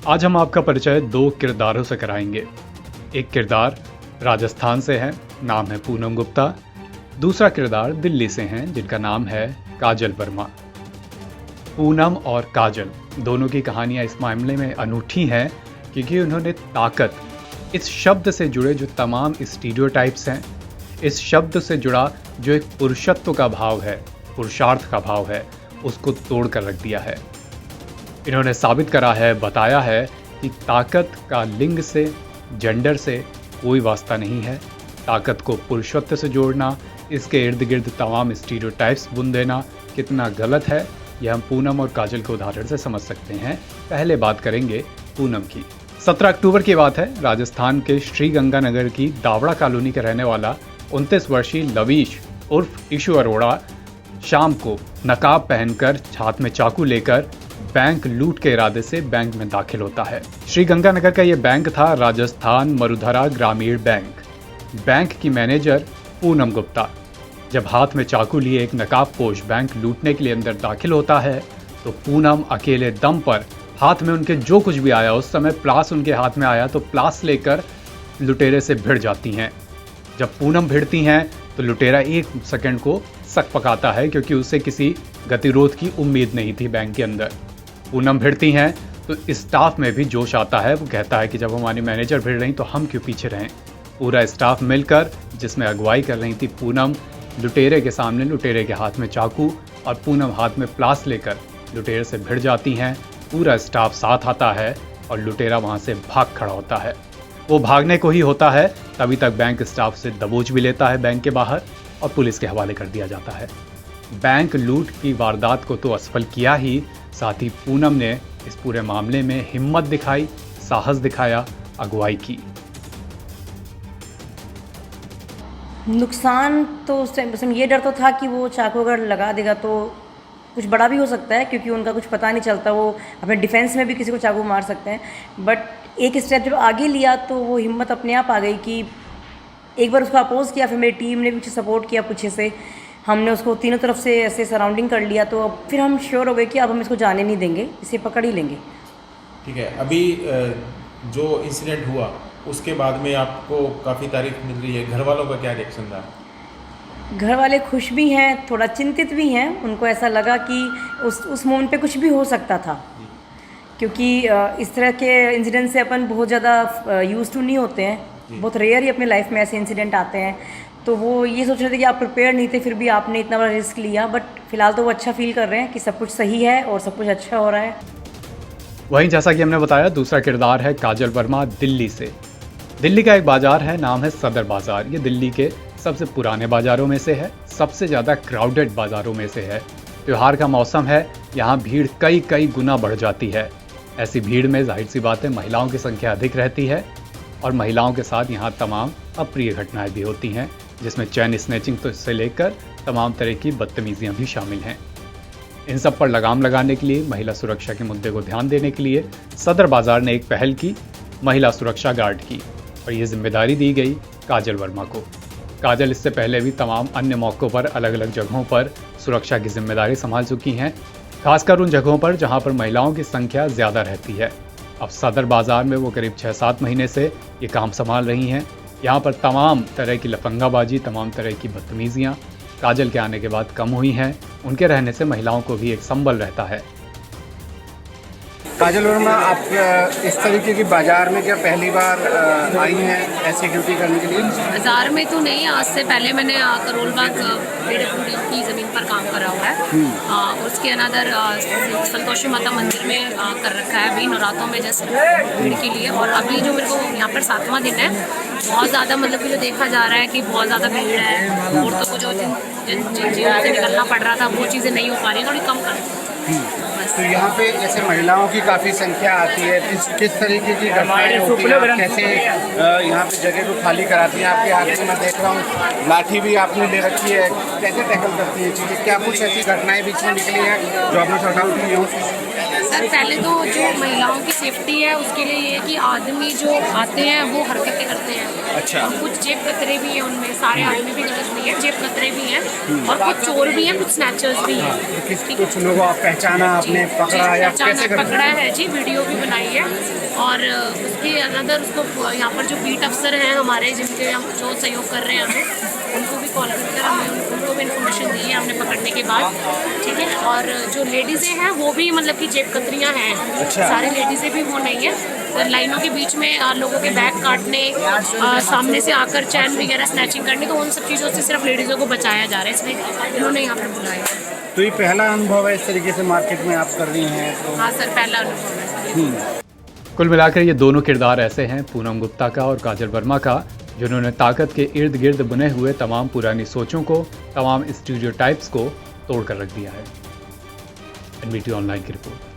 आज हम आपका परिचय दो किरदारों से कराएंगे। एक किरदार राजस्थान से है, नाम है पूनम गुप्ता। दूसरा किरदार दिल्ली से हैं, जिनका नाम है काजल वर्मा। पूनम और काजल दोनों की कहानियां इस मामले में अनूठी हैं क्योंकि उन्होंने ताकत, इस शब्द से जुड़े जो तमाम स्टीरियोटाइप्स हैं, इस शब्द से जुड़ा जो एक पुरुषत्व का भाव है, पुरुषार्थ का भाव है, उसको तोड़ कर रख दिया है। इन्होंने साबित करा है, बताया है कि ताकत का लिंग से, जेंडर से कोई वास्ता नहीं है। ताकत को पुरुषत्व से जोड़ना, इसके इर्द गिर्द तमाम स्टीरियोटाइप्स बुन देना कितना गलत है, यह हम पूनम और काजल के उदाहरण से समझ सकते हैं। पहले बात करेंगे पूनम की। 17 अक्टूबर की बात है। राजस्थान के श्रीगंगानगर की दावड़ा कॉलोनी का रहने वाला 29 वर्षीय लवीश उर्फ ईशु अरोड़ा शाम को नकाब पहनकर हाथ में चाकू लेकर बैंक लूट के इरादे से बैंक में दाखिल होता है। श्रीगंगानगर का यह बैंक था राजस्थान मरुधरा ग्रामीण बैंक। बैंक की मैनेजर पूनम गुप्ता जब हाथ में चाकू लिए एक नकाबपोश बैंक लूटने के लिए अंदर दाखिल होता है तो पूनम अकेले दम पर, हाथ में उनके जो कुछ भी आया, उस समय प्लास उनके हाथ में आया तो प्लास लेकर लुटेरे से भिड़ जाती हैं। जब पूनम भिड़ती हैं तो लुटेरा एक सेकंड को सक पकाता है क्योंकि उसे किसी गतिरोध की उम्मीद नहीं थी बैंक के अंदर। पूनम भिड़ती हैं तो स्टाफ में भी जोश आता है। वो कहता है कि जब हमारी मैनेजर भिड़ रही तो हम क्यों पीछे रहें। पूरा स्टाफ मिलकर, जिसमें अगुवाई कर रही थी पूनम, लुटेरे के सामने, लुटेरे के हाथ में चाकू और पूनम हाथ में प्लास लेकर लुटेरे से भिड़ जाती हैं। पूरा स्टाफ साथ आता है और लुटेरा वहाँ से भाग खड़ा होता है। वो भागने को ही होता है, तभी तक बैंक स्टाफ से दबोच भी लेता है बैंक के बाहर और पुलिस के हवाले कर दिया जाता है। बैंक लूट की वारदात को तो असफल किया ही, साथ ही पूनम ने इस पूरे मामले में हिम्मत दिखाई, साहस दिखाया, अगुवाई की। नुकसान तो उस टाइम ये डर तो था कि वो चाकू अगर लगा देगा तो कुछ बड़ा भी हो सकता है, क्योंकि उनका कुछ पता नहीं चलता, वो अपने डिफेंस में भी किसी को चाकू मार सकते हैं। बट एक स्टेप जब आगे लिया तो वो हिम्मत अपने आप आ गई कि एक बार उसको अपोज किया, फिर मेरी टीम ने भी सपोर्ट किया पीछे से, हमने उसको तीनों तरफ से ऐसे सराउंडिंग कर लिया। तो अब फिर हम श्योर हो गए कि अब हम इसको जाने नहीं देंगे, इसे पकड़ ही लेंगे। ठीक है, अभी जो इंसिडेंट हुआ उसके बाद में आपको काफ़ी तारीफ मिल रही है, घर वालों का क्या रिएक्शन था? घर वाले खुश भी हैं, थोड़ा चिंतित भी हैं। उनको ऐसा लगा कि उस मोमेंट पे कुछ भी हो सकता था, क्योंकि इस तरह के इंसिडेंट से अपन बहुत ज़्यादा यूज टू नहीं होते हैं, बहुत रेयर ही अपने लाइफ में ऐसे इंसिडेंट आते हैं। तो वो ये सोच रहे थे कि आप प्रिपेयर नहीं थे, फिर भी आपने इतना बड़ा रिस्क लिया। बट फिलहाल तो वो अच्छा फील कर रहे हैं कि सब कुछ सही है और सब कुछ अच्छा हो रहा है। वहीं जैसा कि हमने बताया, दूसरा किरदार है काजल वर्मा दिल्ली से। दिल्ली का एक बाजार है, नाम है सदर बाजार। ये दिल्ली के सबसे पुराने बाज़ारों में से है, सबसे ज़्यादा क्राउडेड बाज़ारों में से है। त्यौहार का मौसम है, यहाँ भीड़ कई गुना बढ़ जाती है। ऐसी भीड़ में जाहिर सी बात है महिलाओं की संख्या अधिक रहती है और महिलाओं के साथ यहाँ तमाम अप्रिय घटनाएं भी होती हैं, जिसमें चैन स्नैचिंग तो से लेकर तमाम तरह की बदतमीजियाँ भी शामिल हैं। इन सब पर लगाम लगाने के लिए, महिला सुरक्षा के मुद्दे को ध्यान देने के लिए सदर बाज़ार ने एक पहल की, महिला सुरक्षा गार्ड की, और ये जिम्मेदारी दी गई काजल वर्मा को। काजल इससे पहले भी तमाम अन्य मौक़ों पर अलग अलग जगहों पर सुरक्षा की जिम्मेदारी संभाल चुकी हैं, खासकर उन जगहों पर जहां पर महिलाओं की संख्या ज़्यादा रहती है। अब सदर बाज़ार में वो करीब 6-7 महीने से ये काम संभाल रही हैं। यहाँ पर तमाम तरह की लफंगाबाजी, तमाम तरह की बदतमीज़ियाँ काजल के आने के बाद कम हुई हैं। उनके रहने से महिलाओं को भी एक संबल रहता है। काजल वर्मा, आप इस तरीके की बाजार में क्या पहली बार आई हैं ऐसी ड्यूटी करने के लिए? बाजार में तो नहीं, आज से पहले मैंने करोलबाग पेड़पुरी की ज़मीन पर काम करा हुआ है और उसके अनादर संतोषी माता मंदिर में कर रखा है अभी नवरात्रों में जस्ट भीड़ के लिए। और अभी जो मेरे को यहाँ पर 7वां दिन है, बहुत ज़्यादा मतलब कि जो देखा जा रहा है कि बहुत ज़्यादा भीड़ है। औरतों को जो जिन चीज़ों से निकलना पड़ रहा था वो चीज़ें नहीं हो पा रही, थोड़ी कम कर। तो यहाँ पे जैसे महिलाओं की काफ़ी संख्या आती है, किस तरीके की घटनाएं होती हैं, कैसे यहाँ पे जगह को खाली कराती हैं? आपके हाथ में मैं देख रहा हूँ लाठी भी आपने ले रखी है, कैसे टैकल करती हैं चीज़ें, क्या कुछ ऐसी घटनाएं बीच में निकली हैं जो आपने सॉर्ट आउट की हो? सर पहले तो जो महिलाओं की सेफ्टी है उसके लिए ये है कि आदमी जो आते हैं वो हरकतें करते हैं। अच्छा। और कुछ जेब कतरे भी हैं उनमें, सारे आदमी भी गलत नहीं है, जेब कतरे भी हैं और कुछ चोर भी हैं, कुछ स्नैचर्स भी हैं। कुछ लोगों आप पहचाना आपने, पकड़ा या कैसे पकड़ा है जी, वीडियो भी बनाई है। और उसके अनदर उसको यहाँ पर जो बीट अफसर हैं हमारे, जिनके हम जो सहयोग कर रहे हैं हमें, उनको भी कॉल करके हमने उनको भी इन्फॉर्मेशन दी है हमने पकड़ने के बाद, ठीक है। और जो लेडीज़ें हैं वो भी मतलब कि जेब कतरियाँ हैं। अच्छा। सारी लेडीज़ें भी वो नहीं है। तो लाइनों के बीच में लोगों के बैग काटने, सामने से आकर चैन वगैरह स्नैचिंग करने, तो उन सब चीज़ों से सिर्फ लेडीज़ों को बचाया जा रहा है, इसलिए इन्होंने यहाँ पर बुलाया। तो ये पहला अनुभव है इस तरीके से मार्केट में आप कर रही हैं तो? हाँ सर, पहला अनुभव है। कुल मिलाकर ये दोनों किरदार ऐसे हैं, पूनम गुप्ता का और काजल वर्मा का, जिन्होंने ताकत के इर्द गिर्द बुने हुए तमाम पुरानी सोचों को, तमाम स्टीरियोटाइप्स को तोड़ कर रख दिया है। एनबीटी ऑनलाइन की रिपोर्ट।